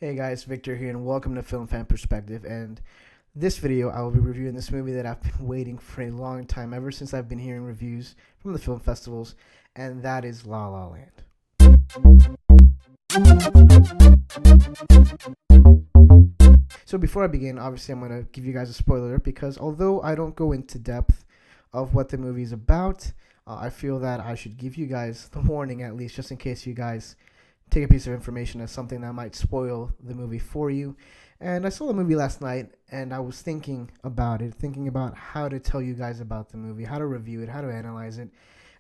Hey guys, Victor here, and welcome to Film Fan Perspective. And this video, I will be reviewing this movie that I've been waiting for a long time, ever since I've been hearing reviews from the film festivals, and that is La La Land. So before I begin, obviously I'm going to give you guys a spoiler because although I don't go into depth of what the movie is about, I feel that I should give you guys the warning at least, just in case you guys take a piece of information as something that might spoil the movie for you. And I saw the movie last night, and I was thinking about it, thinking about how to tell you guys about the movie, how to review it, how to analyze it,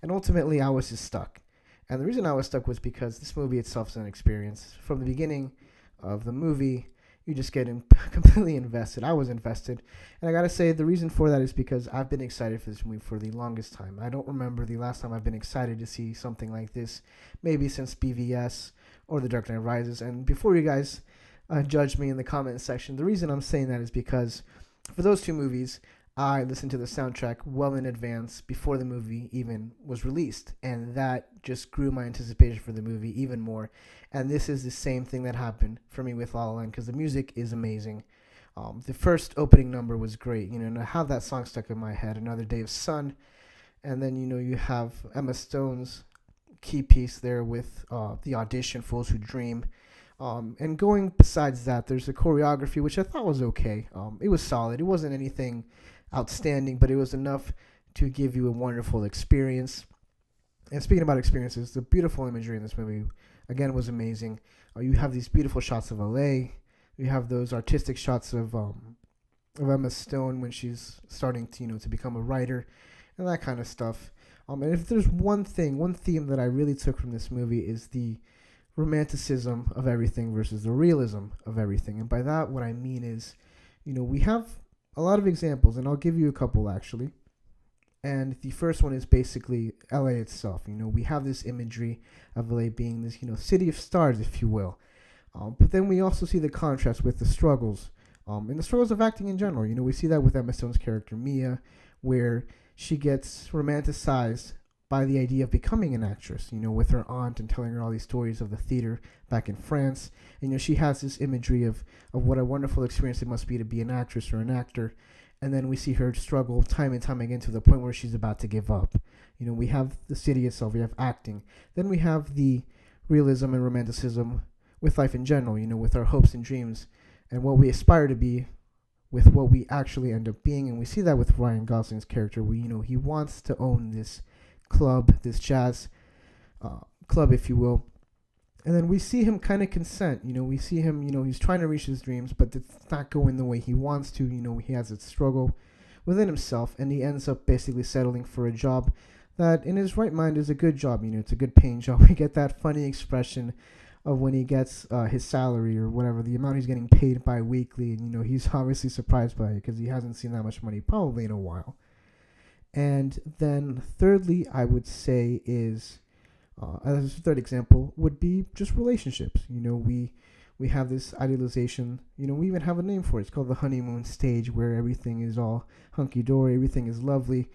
and ultimately I was just stuck. And the reason I was stuck was because this movie itself is an experience. From the beginning of the movie, you just get completely invested. I was invested. And I gotta say, the reason for that is because I've been excited for this movie for the longest time. I don't remember the last time I've been excited to see something like this, maybe since BVS or The Dark Knight Rises. And before you guys judge me in the comment section, the reason I'm saying that is because for those two movies, I listened to the soundtrack well in advance before the movie even was released, and that just grew my anticipation for the movie even more. And this is the same thing that happened for me with La La Land, because the music is amazing. The first opening number was great, and I have that song stuck in my head, Another Day of Sun. And then, you have Emma Stone's key piece there with the audition, Fools Who Dream. And going besides that, there's the choreography, which I thought was okay. It was solid. It wasn't anything outstanding, but it was enough to give you a wonderful experience. And speaking about experiences, the beautiful imagery in this movie, again, was amazing. You have these beautiful shots of LA. You have those artistic shots of Emma Stone when she's starting to, to become a writer and that kind of stuff. And if there's one theme that I really took from this movie is the romanticism of everything versus the realism of everything. And by that, what I mean is, we have a lot of examples, and I'll give you a couple actually. And the first one is basically LA itself. We have this imagery of LA being this, city of stars, if you will. But then we also see the contrast with the struggles, and the struggles of acting in general. We see that with Emma Stone's character, Mia, where she gets romanticized by the idea of becoming an actress, with her aunt and telling her all these stories of the theater back in France. And, she has this imagery of what a wonderful experience it must be to be an actress or an actor. And then we see her struggle time and time again to the point where she's about to give up. We have the city itself, we have acting. Then we have the realism and romanticism with life in general, with our hopes and dreams and what we aspire to be with what we actually end up being. And we see that with Ryan Gosling's character where, he wants to own this club, this jazz club, if you will. And then we see him kind of consent. We see him, he's trying to reach his dreams, but it's not going the way he wants to. He has a struggle within himself, and he ends up basically settling for a job that in his right mind is a good job. It's a good paying job. We get that funny expression of when he gets his salary or whatever, the amount he's getting paid bi-weekly. And, he's obviously surprised by it because he hasn't seen that much money probably in a while. And then thirdly, I would say is, as a third example, would be just relationships. We have this idealization. We even have a name for it. It's called the honeymoon stage, where everything is all hunky-dory, everything is lovely.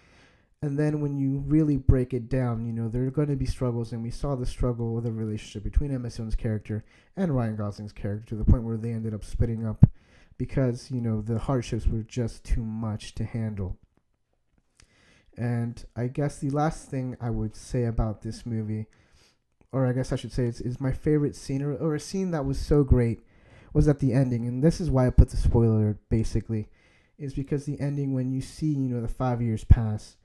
And then when you really break it down, there are going to be struggles. And we saw the struggle of the relationship between Emma Stone's character and Ryan Gosling's character to the point where they ended up splitting up because, the hardships were just too much to handle. And I guess the last thing I would say about this movie, or I guess I should say is my favorite scene, or a scene that was so great, was at the ending. And this is why I put the spoiler, basically, is because the ending, when you see, the 5 years pass,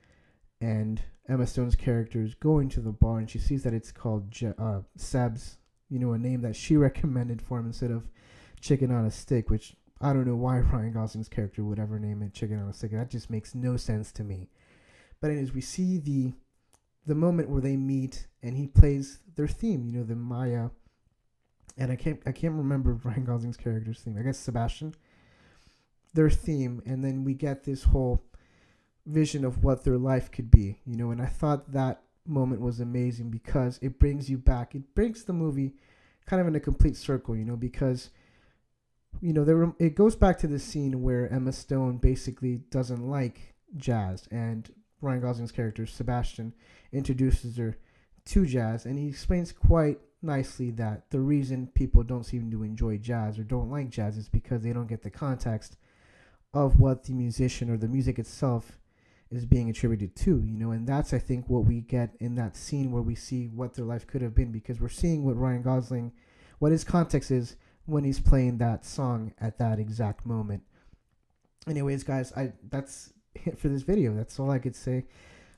and Emma Stone's character is going to the bar, and she sees that it's called Seb's, a name that she recommended for him instead of Chicken on a Stick, which I don't know why Ryan Gosling's character would ever name it Chicken on a Stick. That just makes no sense to me. But anyways, we see the moment where they meet, and he plays their theme, the Maya, and I can't remember Ryan Gosling's character's theme. I guess Sebastian, their theme, and then we get this whole vision of what their life could be, And I thought that moment was amazing because it brings you back. It brings the movie kind of in a complete circle, because it goes back to the scene where Emma Stone basically doesn't like jazz, and Ryan Gosling's character, Sebastian, introduces her to jazz, and he explains quite nicely that the reason people don't seem to enjoy jazz or don't like jazz is because they don't get the context of what the musician or the music itself is being attributed to, and that's, I think, what we get in that scene where we see what their life could have been, because we're seeing what Ryan Gosling, what his context is when he's playing that song at that exact moment. Anyways, guys, that's it for this video. That's all I could say.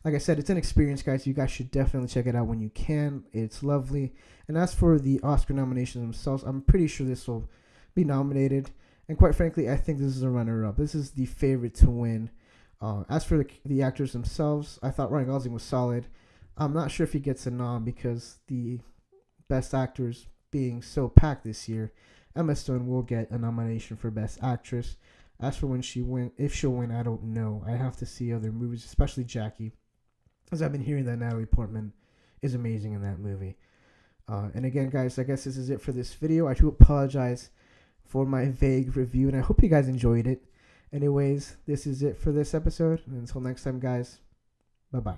Like I said, it's an experience, guys. You guys should definitely check it out when you can. It's lovely. And as for the Oscar nominations themselves, I'm pretty sure this will be nominated. And quite frankly, I think this is a runner-up. This is the favorite to win. As for the actors themselves, I thought Ryan Gosling was solid. I'm not sure if he gets a nom because the best actors being so packed this year. Emma Stone will get a nomination for Best Actress. As for if she'll win, I don't know. I have to see other movies, especially Jackie, as I've been hearing that Natalie Portman is amazing in that movie. And again, guys, I guess this is it for this video. I do apologize for my vague review, and I hope you guys enjoyed it. Anyways, this is it for this episode. And until next time, guys, bye-bye.